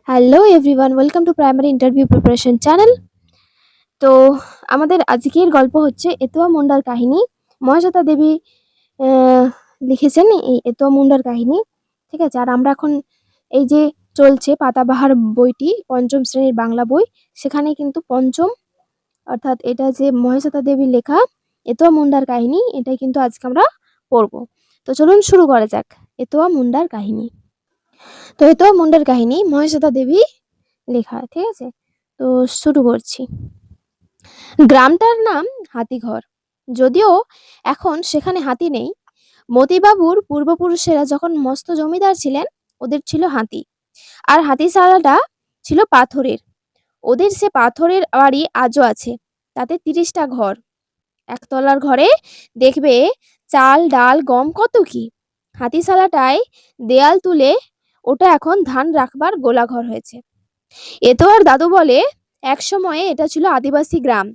Hello everyone, welcome to primary interview preparation channel. তো আমাদের আজকের গল্প হচ্ছে এতুয়া মুন্ডার কাহিনী। মহাশ্বেতা দেবী আহ, লিখেছেন এই এতুয়া মুন্ডার কাহিনী। ঠিক আছে, আর আমরা এখন এই যে চলছে পাতাবাহার বইটি, পঞ্চম শ্রেণীর বাংলা বই, সেখানে কিন্তু পঞ্চম, অর্থাৎ এটা যে মহাশ্বেতা দেবীর লেখা এতুয়া মুন্ডার কাহিনী, এটাই কিন্তু আজকে আমরা পড়বো। তো চলুন শুরু করা যাক এতুয়া মুন্ডার কাহিনী। তো এতুয়া মুন্ডার কাহিনী মহাশ্বেতা দেবী লেখা, ঠিক আছে। তো শুরু করছি। গ্রামটার নাম হাতিঘর। যদিও এখন সেখানে হাতি নেই। মতিবাবুর পূর্বপুরুষেরা যখন মস্ত জমিদার ছিলেন, ওদের ছিল হাতি, আর হাতিশালাটা ছিল পাথরের। ওদের সে পাথরের বাড়ি আজও আছে, তাতে 30টা ঘর। একতলার ঘরে দেখবে চাল ডাল গম কত কি। হাতিশালাটায় দেয়াল তুলে ওটা এখন ধান রাখবার গোলাঘর হয়েছে। এতো আর দাদু বলে এক সময়ে এটা ছিল আদিবাসী গ্রাম,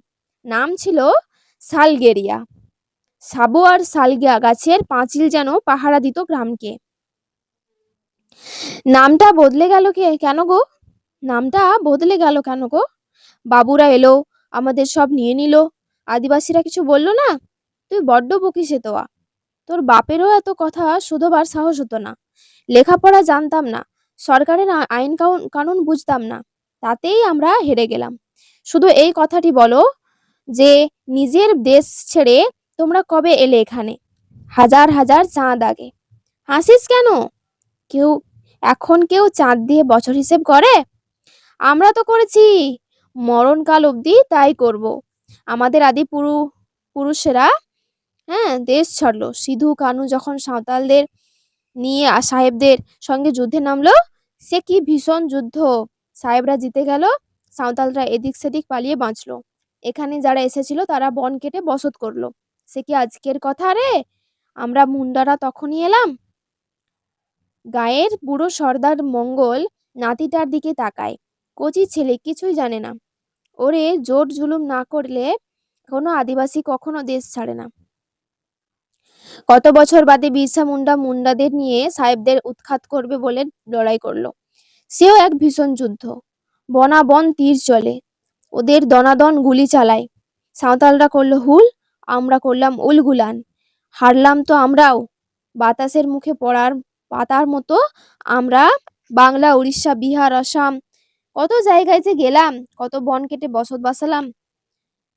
নাম ছিল সালগেরিয়া। সাবু আর সালগিয়া গাছের পাঁচিল যেন পাহারা দিত গ্রামকে। নামটা বদলে গেল কেন গো? নামটা বদলে গেল কেন গো? বাবুরা এলো, আমাদের সব নিয়ে নিল, আদিবাসীরা কিছু বলল না? তুই বড্ড বকিস তোয়া। তোর বাপেরও এত কথা শুধোবার সাহস হতো না। লেখাপড়া জানতাম না, সরকারের আইন কানুন বুঝতাম না, তাতেই আমরা হেরে গেলাম। শুধু এই কথাটি বলো যে নিজের দেশ ছেড়ে তোমরা কবে এলে এখানে? হাজার হাজার চাঁদ আগে। হাসিস কেন? কেউ এখন কেউ চাঁদ দিয়ে বছর হিসেব করে? আমরা তো করেছি, মরণকাল অবধি তাই করব। আমাদের আদি পুরুষেরা, হ্যাঁ, দেশ ছাড়লো। সিধু কানু যখন সাঁওতালদের নিয়ে সাহেবদের সঙ্গে যুদ্ধে নামলো, সে কি ভীষণ যুদ্ধ! সাহেবরা জিতে গেল, সাঁওতালরা এদিক সেদিক পালিয়ে বাঁচলো। এখানে যারা এসেছিল তারা বন কেটে বসত করলো। সে কি আজকের কথা রে? আমরা মুন্ডারা তখনই এলাম। গায়ের বুড়ো সর্দার মঙ্গল নাতিটার দিকে তাকায়। কচি ছেলে, কিছুই জানে না। ওরে জোর জুলুম না করলে কোনো আদিবাসী কখনো দেশ ছাড়ে না। কত বছর বাদে বিরসা মুন্ডা মুন্ডাদের নিয়ে সাহেবদের উৎখাত করবে বলে লড়াই করলো। সেও এক ভীষণ যুদ্ধ। বনাবন তীর চলে, ওদের দনাদন গুলি চালায়। সাঁওতালরা করলো হুল, আমরা করলাম উলগুলান। হারলাম তো আমরাও। বাতাসের মুখে পড়ার পাতার মতো আমরা বাংলা, উড়িষ্যা, বিহার, আসাম, কত জায়গায় যে গেলাম, কত বন কেটে বসত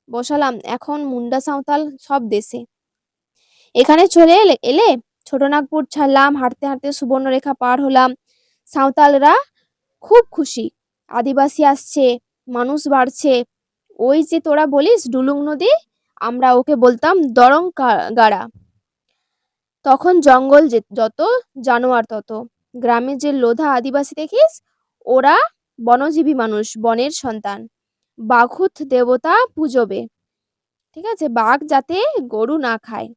বসালাম। এখন মুন্ডা সাঁওতাল সব দেশে। এখানে চলে এলে ছোটনাগপুর ছাড়লাম, হাঁটতে হাঁটতে সুবর্ণরেখা পার হলাম। সাঁওতালরা খুব খুশি, আদিবাসী আসছে, মানুষ বাড়ছে। ওই যে তোরা বলিস ডুলুং নদী, আমরা ওকে বলতাম দরং গাড়া। তখন জঙ্গল যত, জানোয়ার তত। গ্রামে যে লোধা আদিবাসী দেখিস, ওরা বনজীবী মানুষ, বনের সন্তান। বাঘুত দেবতা পুজোবে, ঠিক আছে, বাঘ যাতে গরু না খায়।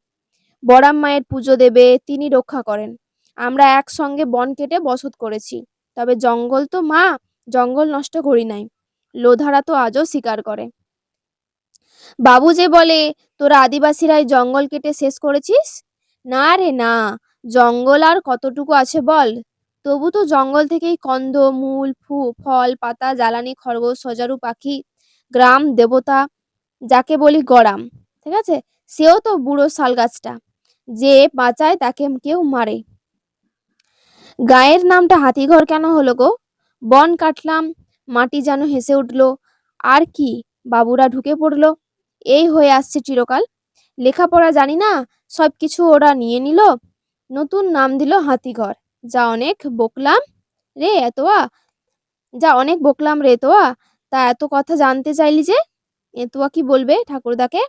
বড়াম মায়ের পুজো দেবে, তিনি রক্ষা করেন। আমরা একসঙ্গে বন কেটে বসত করেছি, তবে জঙ্গল তো মা, জঙ্গল নষ্ট করি নাই। লোধারা তো আজও শিকার করে। বাবু যে বলে তোরা আদিবাসীরাই জঙ্গল কেটে শেষ করেছিস। না রে না, জঙ্গল আর কতটুকু আছে বল? তবু তো জঙ্গল থেকেই কন্দ মূল ফল পাতা, জ্বালানি, খরগোশ, সজারু পাখি, গ্রাম দেবতা যাকে বলি গরাম, ঠিক আছে, সেও তো বুড়ো শাল গাছটা, যে বাঁচায় তাকে কেউ মারে। গায়ের নামটা হাতিঘর কেন হলো গো? বন কাটলাম, মাটি যেন হেসে উঠল। আর কি, বাবুরা ঢুকে পড়লো। এই হয়ে আসছে চিরকাল। লেখাপড়া জানি না, সবকিছু ওরা নিয়ে নিল। নতুন নাম দিল হাতিঘর। যা অনেক বকলাম রে এতোয়া, যা অনেক বকলাম রে এতোয়া। তা এত কথা জানতে চাইলি যে? এতোয়া কি বলবে ঠাকুরদাকে?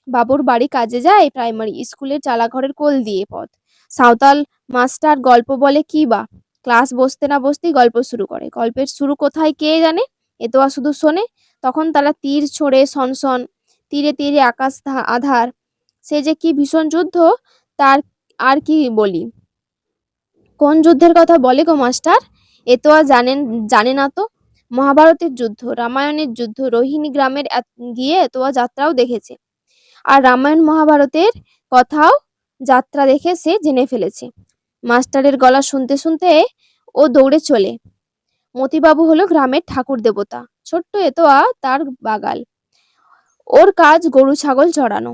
বাবুর বাড়ি কাজে যায়, প্রাইমারি স্কুলের চালাঘরের কোল দিয়ে পথ। সাঁওতাল মাস্টার গল্প বলে কি বা, ক্লাস বসতে না বসতেই গল্প শুরু করে। গল্পের শুরু কোথায় কে জানে, এতোয়া শুধু শোনে। তখন তারা তীর ছোড়ে সনসন, তীরে তীরে আকাশ আধার। সে যে কি ভীষণ যুদ্ধ, তার আর কি বলি। কোন যুদ্ধের কথা বলে গো মাস্টার? এতোয়া জানে না তো। মহাভারতের যুদ্ধ, রামায়ণের যুদ্ধ, রোহিণী গ্রামের গিয়ে এতোয়া যাত্রাও দেখেছে। আর রামায়ণ মহাভারতের কথাও যাত্রা দেখে সে জেনে ফেলেছে। মাস্টারের গলা শুনতে শুনতে ও দৌড়ে চলে। মতিবাবু হলো গ্রামের ঠাকুর দেবতা। ছোট্ট এতোয়া তার বাগাল। ওর কাজ গরু ছাগল চড়ানো।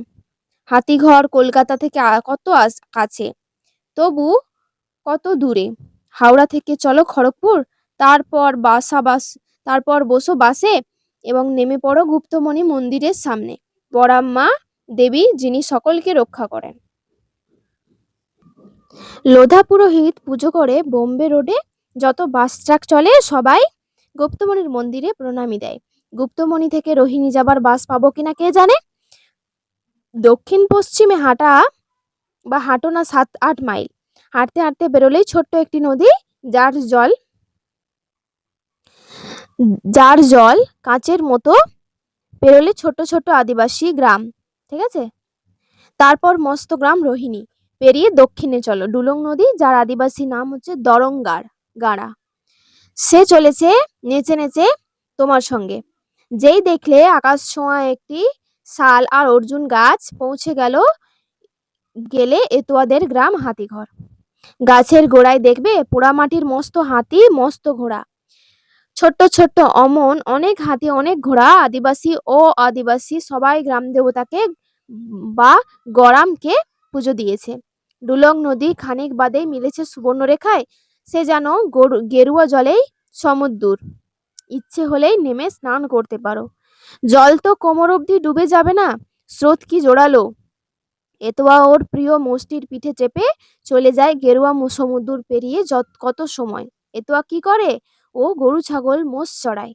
হাতিঘর কলকাতা থেকে কত কাছে, তবু কত দূরে। হাওড়া থেকে চলো খড়গপুর, তারপর তারপর বসো বাসে এবং নেমে পড়ো গুপ্তমণি মন্দিরের সামনে, বড়াম্মা দেবী যিনি সকলকে রক্ষা করেন। লোধা পুরোহিত পুজো করে বোম্বে রোডে যত বাস ট্রাক চলে সবাই গুপ্তমণির মন্দিরে প্রণামী দেয়। গুপ্তমণি থেকে রোহিণী যাবার বাস পাবো কিনা কে জানে। দক্ষিণ পশ্চিমে হাঁটো না 7-8 মাইল। হাঁটতে হাঁটতে বেরোলেই ছোট্ট একটি নদী, যার জল কাঁচের মতো। পেরোলে ছোট ছোট আদিবাসী গ্রাম, ঠিক আছে। তারপর মস্ত গ্রাম রোহিণী। পেরিয়ে দক্ষিণে চলো ডুলং নদী, যার আদিবাসী নাম হচ্ছে গাড়া। সে চলেছে নেচে নেচে তোমার সঙ্গে। যেই দেখলে আকাশ ছোঁয়া একটি শাল আর অর্জুন গাছ, পৌঁছে গেলে এতোয়াদের গ্রাম হাতিঘর। গাছের গোড়ায় দেখবে পোড়ামাটির মস্ত হাতি, মস্ত ঘোড়া। ছোট্ট ছোট্ট অমন অনেক হাতি, অনেক ঘোড়া। আদিবাসী ও আদিবাসী সবাই গ্রাম দেবতাকে বা গরামকে পুজো দিয়েছে। ডুলং নদী খানিক বাদেই মিলেছে সুবর্ণরেখায়। সে যেন গেরুয়া জলেই সমুদ্র। ইচ্ছে হলেই নেমে স্নান করতে পারো। জল তো কোমর অবধি ডুবে যাবে না, স্রোত কি জোরালো। এতোয়া ওর প্রিয় মোষটির পিঠে চেপে চলে যায় গেরুয়া সমুদ্র পেরিয়ে। কত সময় এতোয়া কি করে, ও গরু ছাগল মোষ চড়ায়।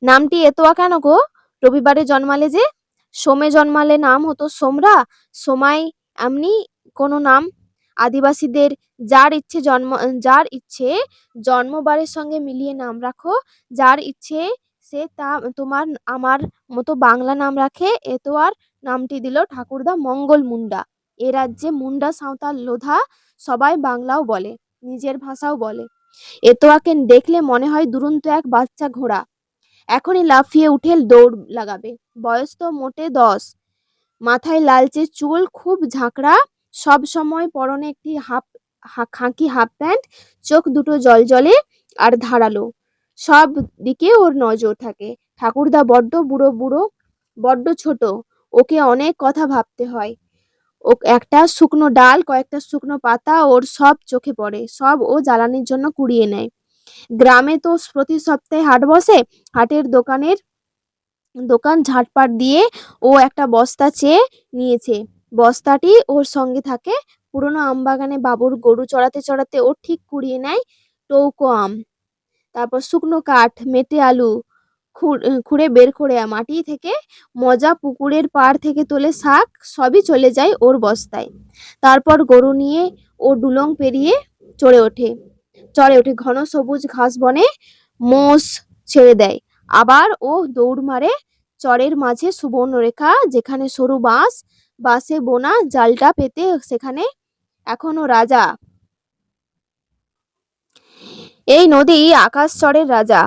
নামটি এতোয়া কেন গো? রবিবারে জন্মালে যে। সোমে জন্মালে নাম হতো সোমরা। সোমাই এমনি কোনো নাম। আদিবাসীদের যার ইচ্ছে জন্মবারের সঙ্গে মিলিয়ে নাম রাখো। যার ইচ্ছে সে তা তোমার আমার মতো বাংলা নাম রাখে। এতোয়ার নামটি দিল ঠাকুরদা মঙ্গল মুন্ডা। এ রাজ্যে মুন্ডা, সাঁওতাল, লোধা সবাই বাংলাও বলে, নিজের ভাষাও বলে। এতোয়াকে দেখলে মনে হয় দুরন্ত এক বাচ্চা ঘোড়া, এখনই লাফিয়ে উঠে দৌড় লাগাবে। বয়স তো মোটে 10। মাথায় লালচে চুল, খুব ঝাঁকড়া, সব সময় পরনে একটি খাকি হাফ প্যান্ট। চোখ দুটো জলজলে আর ধারালো। সব দিকে ওর নজর থাকে। ঠাকুরদা বড্ড বুড়ো, বড্ড ছোট। ওকে অনেক কথা ভাবতে হয়। ও একটা শুকনো ডাল, কয়েকটা শুকনো পাতা ওর সব চোখে পড়ে। সব ও জ্বালানির জন্য কুড়িয়ে নেয়। গ্রামে তো প্রতি সপ্তাহে হাট বসে। হাটের দোকান ঝাটপাট দিয়ে ও একটা বস্তা চেয়ে নিয়েছে। বস্তাটি ওর সঙ্গে থাকে। পুরনো আমবাগানে বাবুর গরু চড়াতে চড়াতে ও ঠিক কুড়িয়ে নেয় টৌকো আম, তারপর শুকনো কাঠ, মেটে আলু খুঁড়ে বের করে মাটি থেকে, মজা পুকুরের পাড় থেকে তোলে শাক, সবই চলে যায় ওর বস্তায়। তারপর গরু নিয়ে ও ডুলং পেরিয়ে চড়ে ওঠে ঘন সবুজ ঘাস বনে। মোষ ছেড়ে দেয়, আবার ও দৌড় মারে চরের মাঝে সুবর্ণরেখা, যেখানে সরু বাঁশে বোনা জালটা পেতে সেখানে এখনো রাজা। এই নদী আকাশ চরের রাজা।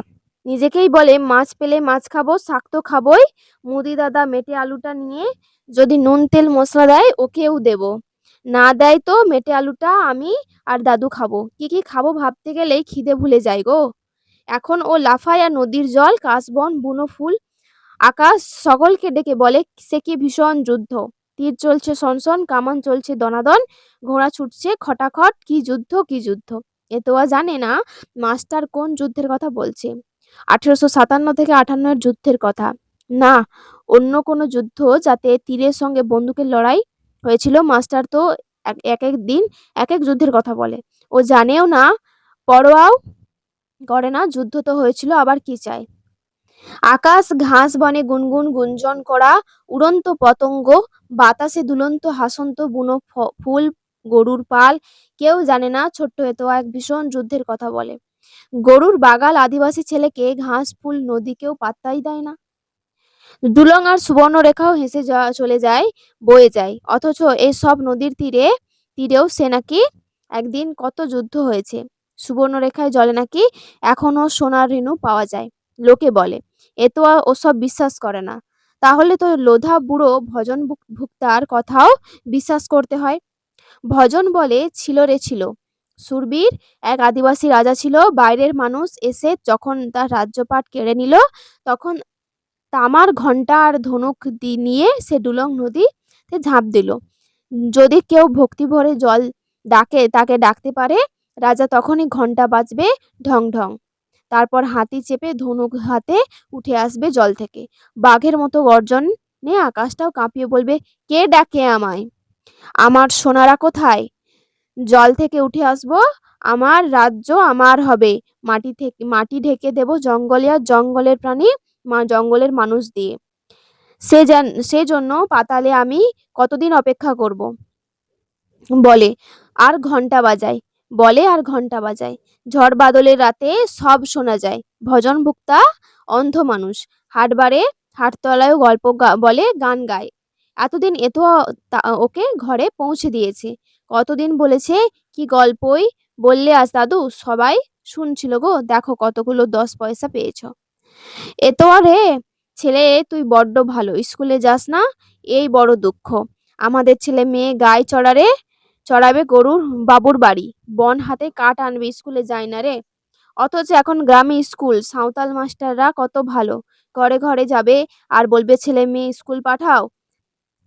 নিজেকেই বলে মাছ পেলে মাছ খাবো, শাক তো খাবোই। মুদি দাদা মেটে আলুটা নিয়ে যদি নুন তেল মশলা দেয় ওকেও দেবো, না দেয় তো মেটে আলুটা আমি আর দাদু খাবো। কি কি খাবো ভাবতে গেলেই খিদে ভুলে যায় গো। এখন ও লাফায় আর নদীর জল, কাশবন, বুনো ফুল, আকাশ সকলকে ডেকে বলে সে কি ভীষণ যুদ্ধ। তীর চলছে সনসন, কামান চলছে দনাদন, ঘোড়া ছুটছে খটাখট, কি যুদ্ধ কি যুদ্ধ। এতোয়া জানে না মাস্টার কোন যুদ্ধের কথা বলছে। 1857 থেকে 58 এর যুদ্ধের কথা না, অন্য কোনো যুদ্ধ, যাতে তীরের সঙ্গে বন্দুকের লড়াই হয়েছিল। মাস্টার তো এক এক দিন এক এক যুদ্ধের কথা বলে। ও জানেও না, পরোয়াও করে না। যুদ্ধ তো হয়েছিল, আবার কি চাই। আকাশ ঘাস বনে গুনগুন গুঞ্জন করা উড়ন্ত পতঙ্গ, বাতাসে দুলন্ত হাসন্ত বুনো ফুল, গরুর পাল। কেউ জানে না ছোট্ট এতোয়া এক ভীষণ যুদ্ধের কথা বলে। গরুর বাগাল আদিবাসী ছেলেকে ঘাস ফুল নদী কেউ পাত্তাই দেয় না। ডুলং আর সুবর্ণরেখাও হেসে চলে যায়, বয়ে যায়। অথচ এই সব নদীর তীরেও সে নাকি একদিন কত যুদ্ধ হয়েছে। সুবর্ণরেখায় জলে নাকি এখনো সোনার রেণু পাওয়া যায়, লোকে বলে। এতোয়া ওসব বিশ্বাস করে না। তাহলে তো লোধা বুড়ো ভজন ভুক্তার কথাও বিশ্বাস করতে হয়। ভজন বলে ছিল রে ছিল, সুরবীর এক আদিবাসী রাজা ছিল। বাইরের মানুষ এসে যখন তার রাজ্যপাট কেড়ে নিল, তখন তামার ঘণ্টা আর ধনুক নিয়ে সে ডুলং নদীতে ঝাঁপ দিল। যদি কেউ ভক্তি ভরে জল ডাকে, তাকে ডাকতে পারে, রাজা তখনই ঘণ্টা বাজবে ঢং ঢং। তারপর হাতি চেপে ধনুক হাতে উঠে আসবে জল থেকে। বাঘের মতো গর্জনে আকাশটাও কাঁপিয়ে বলবে, কে ডাকে আমায়? আমার সোনারা কোথায়? জল থেকে উঠে আসবো, আমার রাজ্য আমার হবে। মাটি ঢেকে দেব জঙ্গলে আর জঙ্গলের প্রাণী, জঙ্গলের মানুষ দিয়ে। সেজন্য পাতালে আমি কতদিন অপেক্ষা করব? বলে আর ঘন্টা বাজায়, বলে আর ঘন্টা বাজায়। ঝড় বাদলের রাতে সব শোনা যায়। ভজন ভুক্তা অন্ধ মানুষ হাটবারে হাটতলায় গল্প বলে, গান গায়। এতদিন ওকে ঘরে পৌঁছে দিয়েছে। কতদিন বলেছে, কি গল্পই বললে আজ দাদু, সবাই শুনছিল গো, দেখো কতগুলো 10 পয়সা পেয়েছ। রে ছেলে, তুই বড্ড ভালো, স্কুলে যাস না, এই বড় দুঃখ। আমাদের ছেলে মেয়ে গায়ে চড়াবে গরুর বাবুর বাড়ি, বন হাতে কাঠ আনবে, স্কুলে যায় না রে। অথচ এখন গ্রামে স্কুল, সাঁওতাল মাস্টাররা কত ভালো, ঘরে ঘরে যাবে আর বলবে ছেলে মেয়ে স্কুল পাঠাও।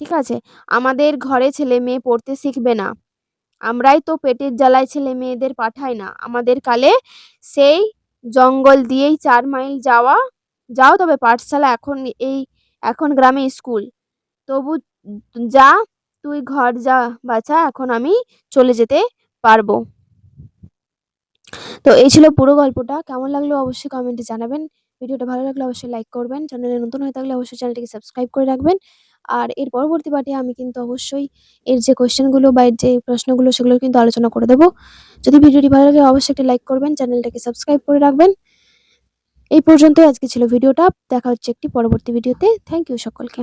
ঠিক আছে, আমাদের ঘরে ছেলে মেয়ে পড়তে শিখবে না, আমরাই তো পেটের জ্বালায় ছেলে মেয়েদের পাঠাই না। আমাদের কালে সেই জঙ্গল দিয়েই 4 মাইল যাও, তবে পাঠশালা, এখন গ্রামে স্কুল। তবু যা, তুই ঘর যা বাছা, এখন আমি চলে যেতে পারবো। তো এই ছিল পুরো গল্পটা। কেমন লাগলো অবশ্যই কমেন্টে জানাবেন। ভিডিওটা ভালো লাগলে অবশ্যই লাইক করবেন। চ্যানেলে নতুন হয়ে থাকলে অবশ্যই চ্যানেলটিকে সাবস্ক্রাইব করে রাখবেন। আর এর পরবর্তী পার্টে আমি কিন্তু অবশ্যই এর যে কোয়েশ্চেনগুলো বা এর যে প্রশ্নগুলো, সেগুলো কিন্তু আলোচনা করে দেবো। যদি ভিডিওটি ভালো লাগে অবশ্যই একটি লাইক করবেন, চ্যানেলটাকে সাবস্ক্রাইব করে রাখবেন। এই পর্যন্তই আজকে ছিল ভিডিওটা। দেখা হচ্ছে একটি পরবর্তী ভিডিওতে। থ্যাংক ইউ সকলকে।